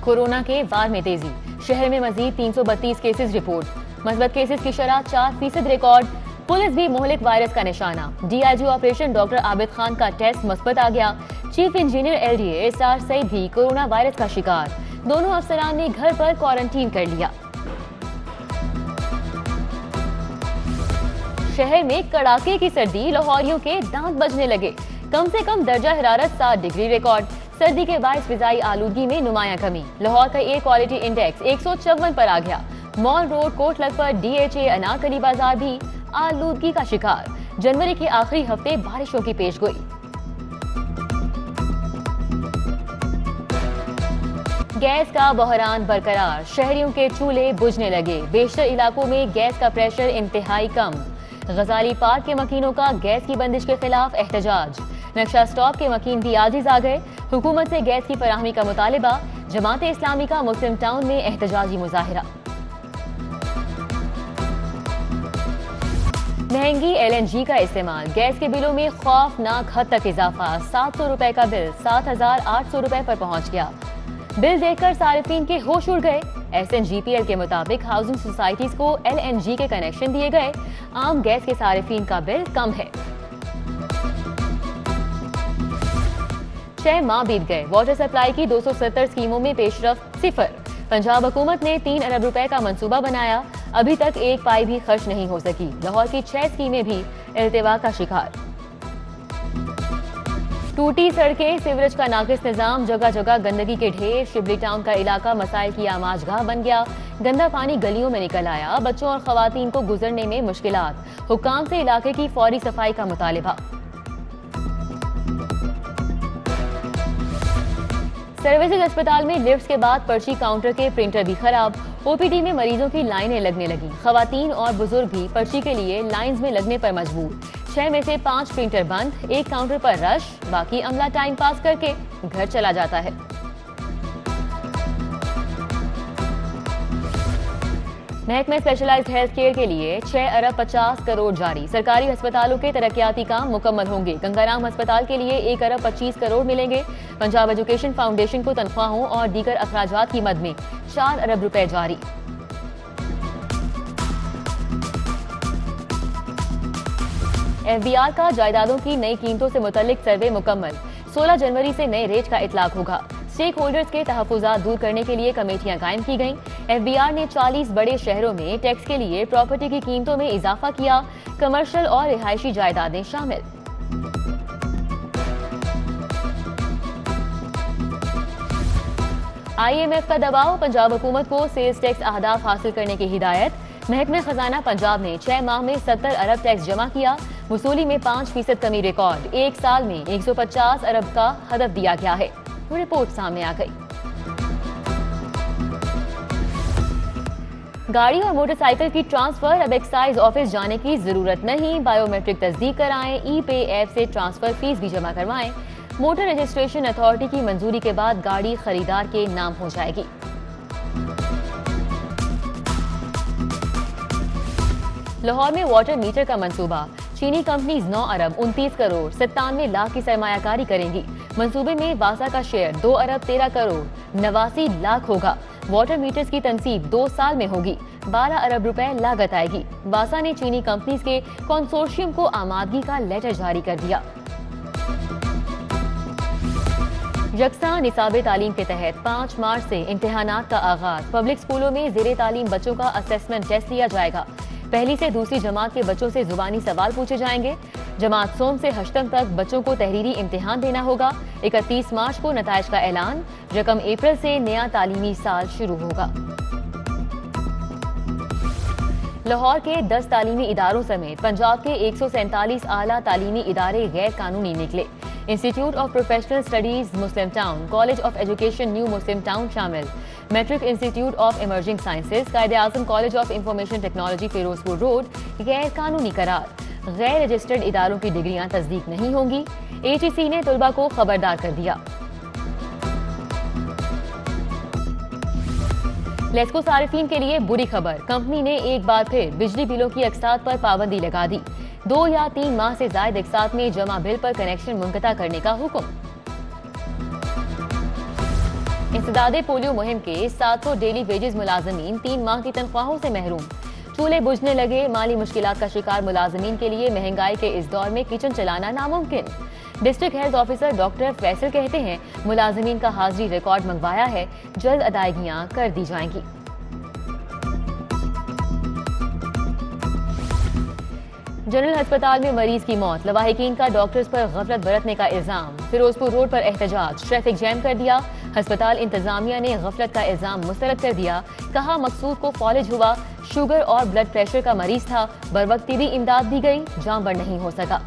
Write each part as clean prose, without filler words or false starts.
Corona के वार में तेजी, शहर में मजीद 332 केसेस रिपोर्ट, مثبت केसेस की शरह 4% रिकॉर्ड। पुलिस भी मोहलिक वायरस का निशाना, DIG operation doctor Abid Khan का टेस्ट مثبت आ गया। Chief engineer LDA SR Saeed भी कोरोना वायरस का शिकार, दोनों अफसरान ने घर पर क्वारंटीन कर लिया। शहर में कड़ाके की सर्दी, लाहौरियों के दांत बजने लगे। कम से कम दर्जा हरारत 7 डिग्री रिकॉर्ड। सर्दी के बायस फिजाई आलूदगी में नुमाया कमी, लाहौर का एयर क्वालिटी इंडेक्स 154 पर आ गया। मॉल रोड कोटलग पर डीएचए अनारकली बाजार भी आलूदगी का शिकार। जनवरी के आखिरी हफ्ते बारिशों की पेशगोई। गैस का बहरान बरकरार, शहरियों के चूल्हे बुझने लगे। बेशतर इलाकों में गैस का प्रेशर इंतहाई कम। गजाली पार्क के मकीनों का गैस की बंदिश के खिलाफ एहतजाज। नक्शा स्टॉप के मकीन भी आजिज आ गए। हुकूमत से गैस की फराहमी का मुतालिबा। जमात इस्लामी का मुस्लिम टाउन में एहतजाजी मुजाहिरा। महंगी एलएनजी का इस्तेमाल, गैस के बिलों में खौफनाक हद तक इजाफा। 700 रुपए का बिल 7,800 रुपए पर पहुंच गया। बिल देखकर सारिफीन के होश उड़ गए। एसएनजीपीएल के मुताबिक हाउसिंग सोसाइटीज को एलएनजी के कनेक्शन दिए गए। आम गैस के सारिफीन का बिल कम है। 6 माह बीत गए, वाटर सप्लाई की 270 स्कीमों में पेशरफ्त 0। पंजाब हुकूमत ने 3 अरब रुपए का मंसूबा बनाया, अभी तक एक पाई भी खर्च नहीं हो सकी। लाहौर की 6 स्कीमें भी इल्तिवा का शिकार। टूटी सड़कें, सीवरेज का नाकिस निजाम, जगह जगह गंदगी के ढेर। शिबली टाउन का इलाका मसाइल की आमाजगाह बन गया। गंदा पानी गलियों में निकल आया। बच्चों और खवातीन को गुजरने में मुश्किलात। हुक्काम से इलाके की फौरी सफाई का मुतालिबा। सर्विसेज अस्पताल में लिफ्ट के बाद पर्ची काउंटर के प्रिंटर भी खराब। ओपीडी में मरीजों की लाइनें लगने लगी। खवातीन और बुजुर्ग भी पर्ची के लिए लाइंस में लगने पर मजबूर। 6 में से 5 प्रिंटर बंद, एक काउंटर पर रश, बाकी अमला टाइम पास करके घर चला जाता है। महकमे स्पेशलाइज्ड हेल्थ केयर के लिए 6 अरब 50 करोड़ जारी। सरकारी अस्पतालों के तरक्याती काम मुकम्मल होंगे। गंगाराम अस्पताल के लिए 1 अरब 25 करोड़ मिलेंगे। पंजाब एजुकेशन फाउंडेशन को तनख्वाहों और दीगर अखराजात की मद में 4 अरब रुपए जारी। एफबीआर का जायदादों की नई कीमतों से मुतल्लिक सर्वे मुकम्मल। 16 जनवरी से नए रेट का इतलाक होगा। स्टेक होल्डर्स के तहफुजात दूर करने के लिए कमेटियां कायम की गईं। एफबीआर ने 40 बड़े शहरों में टैक्स के लिए प्रॉपर्टी की कीमतों में इजाफा किया। कमर्शियल और रिहायशी जायदादें शामिल। आईएमएफ का दबाव, पंजाब हुकूमत को सेल्स टैक्स अहदाफ हासिल करने की हिदायत। महकमे खजाना पंजाब ने 6 माह में 70 अरब टैक्स जमा किया। वसूली में 5% कमी रिकॉर्ड। एक साल में 150 अरब का हदफ दिया गया है। रिपोर्ट सामने आ गई। गाड़ी और मोटरसाइकिल की ट्रांसफर, अब एक्साइज ऑफिस जाने की जरूरत नहीं। बायोमेट्रिक तस्दीक कराएं। ई पे ऐप से ट्रांसफर फीस भी जमा करवाएं। मोटर रजिस्ट्रेशन अथॉरिटी की मंजूरी के बाद गाड़ी खरीदार के नाम हो जाएगी। लाहौर में वाटर मीटर का मंसूबा। चीनी कंपनीज 9 अरब 29 करोड़ 97 लाख की सरमायाकारी करेंगी। मंसूबे में वासा का शेयर 2 अरब 13 करोड़ 89 लाख होगा। वाटर मीटर्स की तनसीब 2 साल में होगी। 12 अरब रुपए लागत आएगी। वासा ने चीनी कंपनीज के कंसोर्शियम को आमादगी का लेटर जारी कर दिया। यकसा निसाब तालीम के तहत 5 मार्च से इम्तिहानात का आगाज। पब्लिक स्कूलों में ज़ेरे तालीम बच्चों का असेसमेंट टेस्ट लिया जाएगा। पहली से दूसरी जमात के बच्चों से जुबानी सवाल पूछे जाएंगे। जमात सोम से हश्तम तक बच्चों को तहरीरी इम्तिहान देना होगा। 31 मार्च को नताइज का ऐलान। रकम अप्रैल से नया तालीमी साल शुरू होगा। लाहौर के 10 तालीमी इदारों समेत पंजाब के 147 आला तालीमी इदारे गैर कानूनी निकले। Institute of professional studies Muslim Town, college of education new Muslim Town शामिल। Matric institute of emerging sciences, Quaide Azam college of information technology Ferozepur road गैर कानूनी करार। गैर रजिस्टर्ड इदारों की डिग्रियां तस्दीक नहीं होंगी। एचईसी ने तुलबा को खबरदार कर दिया। लेस्को सारिफीन के लिए बुरी खबर। कंपनी ने एक बार फिर बिजली बिलों की अकसात पर पाबंदी लगा दी। 2 या 3 माह से जायद अकसात में जमा बिल पर कनेक्शन मुनक़ता करने का हुक्म। इंसदादे पोलियो मुहिम के 700 डेली वेजेस मुलाजमीन 3 माह की तनख्वाहों से महरूम। चूल्हे बुझने लगे, माली मुश्किलात का शिकार मुलाजमीन के लिए महंगाई के इस दौर में किचन चलाना नामुमकिन। District health officer doctor Faisal कहते हैं मुलाजमीन का हाजिरी रिकॉर्ड मंगवाया है, जल्द अदायगियां कर दी जाएंगी। जनरल अस्पताल में मरीज की मौत, लवाहिकीन का डॉक्टर्स पर गफलत बरतने का इल्जाम। फिरोजपुर रोड पर एहतजाज, ट्रैफिक जैम कर दिया। अस्पताल इंतजामिया ने गफलत का इल्जाम मुस्तरद कर दिया। कहा मकसूद को फॉलेज हुआ, शुगर और ब्लड प्रेशर का मरीज था, बरवक्त भी इमदाद दी गई, जाम पर नहीं हो सका।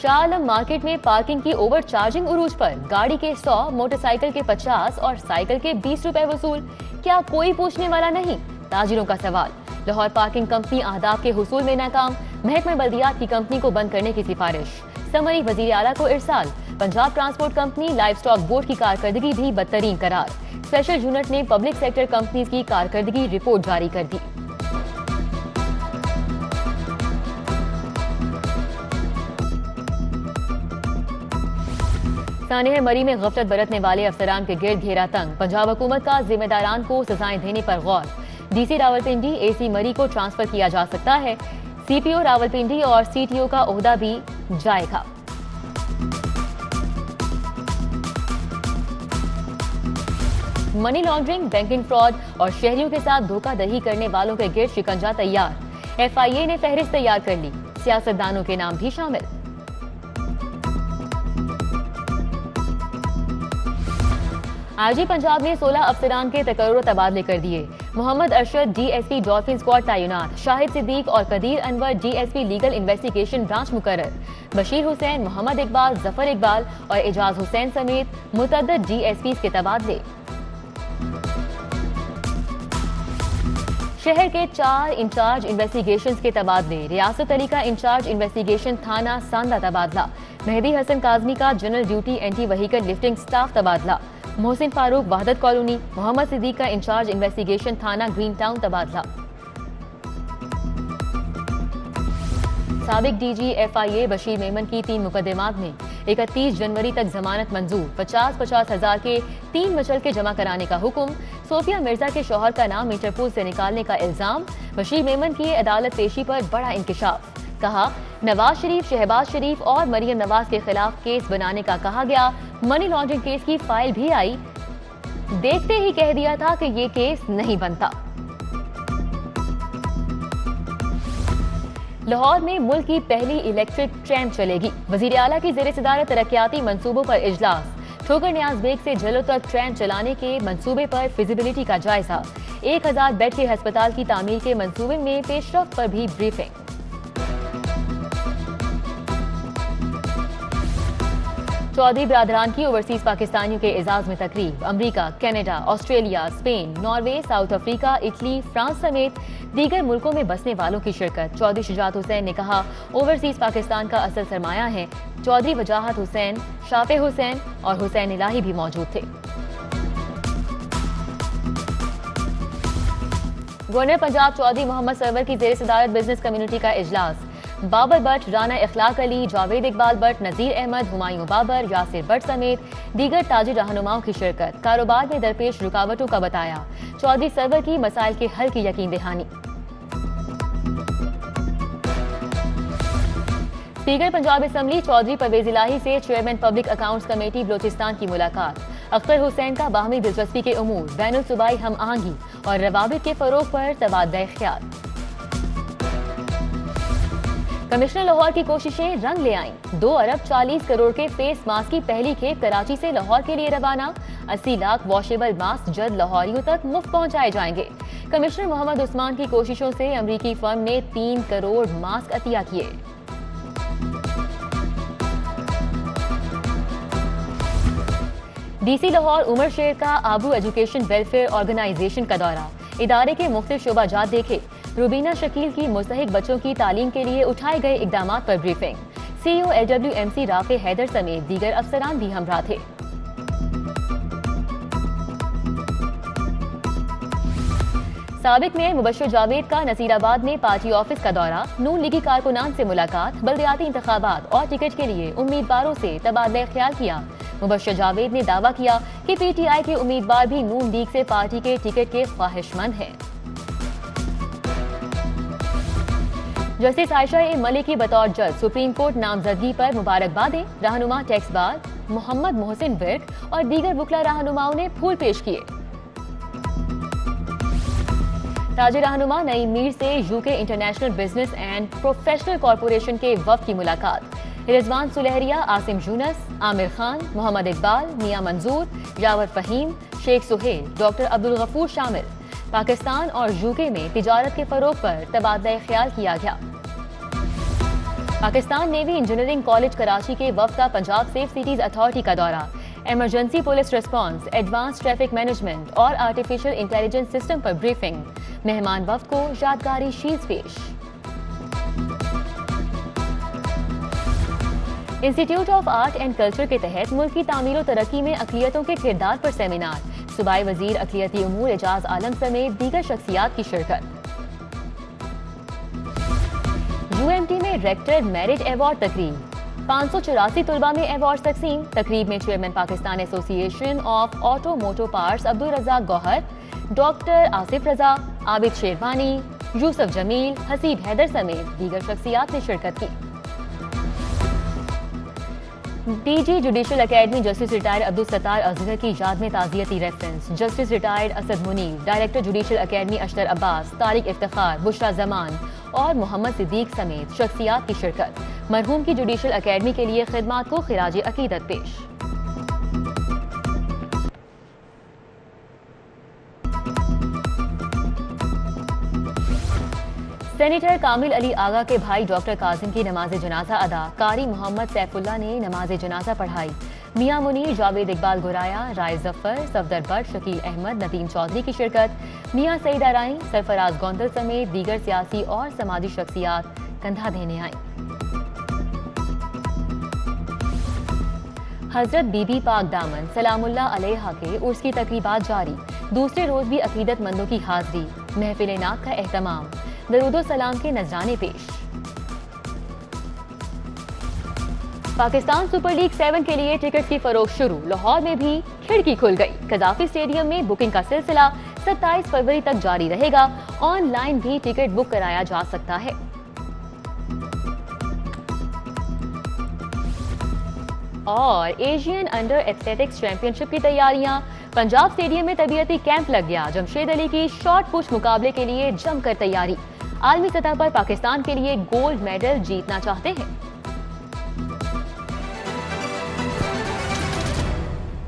शाह आलम मार्केट में पार्किंग की ओवर चार्जिंग उरूज पर, गाड़ी के 100, मोटरसाइकिल के 50 और साइकिल के 20 रुपए वसूल। क्या कोई पूछने वाला नहीं? ताजिरों का सवाल। लाहौर पार्किंग कंपनी आदाब के हुसूल में नाकाम, महकमा बल्दियात की कंपनी को बंद करने की सिफारिश। समरी वजीर आला को इरसाल। Punjab transport company livestock board की कारकर्दगी भी बदतरीन करार। स्पेशल यूनिट ने पब्लिक सेक्टर कंपनीज की कारकर्दगी रिपोर्ट जारी कर दी। सानेह मरी में गफलत बरतने वाले अफसरान के गिर्द घेरा तंग, पंजाब हुकूमत का जिम्मेदारान को सजाएं देने पर गौर। डीसी रावलपिंडी, एसी मरी को ट्रांसफर किया जा सकता है, सीपीओ रावलपिंडी और सीटीओ का ओहदा भी जाएगा। मनी लॉन्ड्रिंग, बैंकिंग फ्रॉड और शहरियों के साथ धोखाधड़ी करने वालों के गिर्द शिकंजा तैयार। एफआईए ने फहरिस्त तैयार कर ली, सियासतदानों के नाम भी शामिल। आरजी पंजाब ने 16 अफसरान के तकर्रुर तबादले कर दिए। Mohammad Arshad DSP dolphin squad तैनात, शाहिद सिद्दीक और Qadeer Anwar DSP legal investigation branch मुकर्रर। बशीर हुसैन, मोहम्मद इकबाल, जफर इकबाल और एजाज हुसैन समेत मुतअद्दिद डीएसपी के तबादले। शहर के 4 इंचार्ज इन्वेस्टिगेशंस के तबादले। रियासत अली का इंचार्ज इन्वेस्टिगेशन थाना सांदा तबादला। मेहदी हसन काजमी का general duty anti vehicle lifting staff तबादला। मोहसिन फारूक वहदत कॉलोनी, मोहम्मद सिद्दीक का इंचार्ज इन्वेस्टिगेशन थाना ग्रीन टाउन तबादला। साबिक डीजी एफआईए बशीर मेमन की 3 मुकदमात में 31 जनवरी तक जमानत मंजूर। 50-50 हजार के 3 मचल के जमा कराने का हुक्म। सोफिया मिर्जा के शौहर का नाम इंटरपोल से निकालने का इल्जाम। बशीर मेमन की अदालत पेशी पर बड़ा इंकिशाफ। कहा नवाज शरीफ, शहबाज शरीफ और मरियम नवाज के खिलाफ केस बनाने का कहा गया। मनी लॉन्ड्रिंग केस की फाइल भी आई, देखते ही कह दिया था कि ये केस नहीं बनता। लाहौर में मुल्क की पहली इलेक्ट्रिक ट्रेन चलेगी। वजीर आला की ज़ेर सदारत तरक्याती मंसूबों पर इजलास। ठोकर न्याज बेग से जलो तक ट्रेन चलाने के मंसूबे पर फिजिबिलिटी का जायजा। 1000 बेड के अस्पताल की तामीर के मंसूबे में पेशरफ पर भी ब्रीफिंग। चौधरी बिरादरान की ओवरसीज पाकिस्तानियों के एजाज में तकरीब। America, Canada, Australia, Spain, Norway, South Africa, Italy, France समेत दीगर मुल्कों में बसने वालों की शिरकत। चौधरी शुजात हुसैन ने कहा ओवरसीज पाकिस्तान का असल सरमाया है। चौधरी वजाहत हुसैन, शाफे हुसैन और हुसैन इलाही भी मौजूद थे। गवर्नर पंजाब चौधरी मोहम्मद सरवर की ज़ेर सदारत बिजनेस कम्युनिटी का इजलास। बाबर भट्ट, राना इखलाक अली, जावेद इकबाल भट्ट, नजीर अहमद, हुमायूं बाबर, यासिर भट्ट समेत दीगर ताजिर रहनुमाओं की शिरकत। कारोबार में दरपेश रुकावटों का बताया। चौधरी सरवर की मसाइल के हल की यकीन दहानी। स्पीकर पंजाब असम्बली चौधरी परवेज इलाही से chairman public accounts committee Balochistan की मुलाकात। अख्तर हुसैन का बाहमी दिलचस्पी के उमूर, बैनुल सूबाई हम आहंगी और रवाबित के फरोग पर तबादला ख्याल। कमिश्नर लाहौर की कोशिशें रंग ले आईं। 2 अरब 40 करोड़ के फेस मास्क की पहली खेप कराची से लाहौर के लिए रवाना। 80 लाख वॉशेबल मास्क जल्द लाहौरियों तक मुफ्त पहुंचाए जाएंगे। कमिश्नर मोहम्मद उस्मान की कोशिशों से अमरीकी फर्म ने 3 करोड़ मास्क अतिया किए। डीसी लाहौर उमर शेर का आबू एजुकेशन वेलफेयर ऑर्गेनाइजेशन का दौरा। इदारे के मुख्तलिफ शोबाजात देखे। रुबीना शकील की मुस्तहिक बच्चों की तालीम के लिए उठाए गए इकदामात पर briefing. CEO LWMC Rafay Haider समेत दीगर अफसरान भी हमरा थे। سابق میں مبشر جاوید کا نصیر آباد میں پارٹی آفس کا دورہ، نون لیگی کارکنان سے ملاقات، بلدیاتی انتخابات اور ٹکٹ کے لیے امیدواروں سے تبادلہ خیال کیا۔ مبشر جاوید نے دعویٰ کیا کہ پی ٹی آئی کے امیدوار بھی نون لیگ سے پارٹی کے ٹکٹ کے خواہش مند ہیں۔ جسٹس عائشہ ملک کی بطور جج سپریم کورٹ نامزدگی پر مبارکبادیں، رہنما ٹیکس بار محمد محسن ورک اور دیگر وکلا رہنماؤں نے پھول پیش کیے۔ تاج رہنما نعیم میر سے یو کے international business and professional corporation کے وفد کی ملاقات، رضوان سلہریہ، عاصم یونس، عامر خان، محمد اقبال، میاں منظور، یاور فہیم، شیخ سہیل، ڈاکٹر عبدالغفور شامل۔ پاکستان اور یو کے میں تجارت کے فروغ پر تبادلہ خیال کیا گیا۔ Pakistan navy engineering college Karachi کے وفد کا پنجاب سیف سٹیز اتھارٹی کا دورہ، emergency police response, advance traffic management اور آرٹیفیشل انٹیلیجنس سسٹم پر بریفنگ، مہمان وفد کو یادگاری شیلڈز پیش۔ Institute of art and culture کے تحت ملک کی تعمیر و ترقی میں اقلیتوں کے کردار پر سیمینار، صوبائی وزیر اقلیتی امور اعجاز عالم سمیت دیگر شخصیات کی شرکت۔ یو ایم ٹی میں ریکٹر میرٹ ایوارڈ تقریب، 584 طلباء میں ایوارڈ تقسیم۔ تقریب میں chairman Pakistan association of automotive parts Abdulrazzaq Gohar, doctor Asif Raza, Abid Sherwani, Yousuf Jameel, Haseeb Haider سمیت دیگر شخصیات نے شرکت کی۔ D G judicial academy justice retired Abdulsattar Asghar کی یاد میں تعزیتی reference, justice retired Asad Munir, director judicial academy Ashtar Abbas, Tariq Iftikhar, بشرا زمان اور محمد صدیق سمیت شخصیات کی شرکت۔ مرحوم کی جوڈیشل اکیڈمی کے لیے خدمات کو خراج عقیدت پیش۔ سینیٹر کامل علی آغا کے بھائی ڈاکٹر کاظم کی نماز جنازہ ادا، قاری محمد سیف اللہ نے نماز جنازہ پڑھائی۔ میاں منیر، جاوید اقبال گرایا، رائے ظفر، صفدر بٹ، شکیل احمد، ندیم چودھری کی شرکت۔ میاں سعید ارائیں، سرفراز گوندل سمیت دیگر سیاسی اور سماجی شخصیات کندھا دینے آئیں۔ حضرت بی بی پاک دامن سلام اللہ علیہا کے عرس کی تقریبات جاری، دوسرے روز بھی عقیدت مندوں کی حاضری، محفل نعت کا اہتمام، درود و سلام کے نذرانے پیش۔ پاکستان سپر لیگ 7 کے لیے ٹکٹ کی فروخت شروع، لاہور میں بھی کھڑکی کھل گئی۔ قذافی اسٹیڈیم میں بکنگ کا سلسلہ 27 فروری تک جاری رہے گا، آن لائن بھی ٹکٹ بک کرایا جا سکتا ہے۔ اور ایشین انڈر ایتھلیٹکس چیمپئن شپ کی تیاریاں، پنجاب اسٹیڈیم میں طبیعتی کیمپ لگ گیا، جمشید علی کی شارٹ پش مقابلے کے لیے جم کر تیاری، عالمی سطح پر پاکستان کے لیے گولڈ میڈل جیتنا چاہتے ہیں۔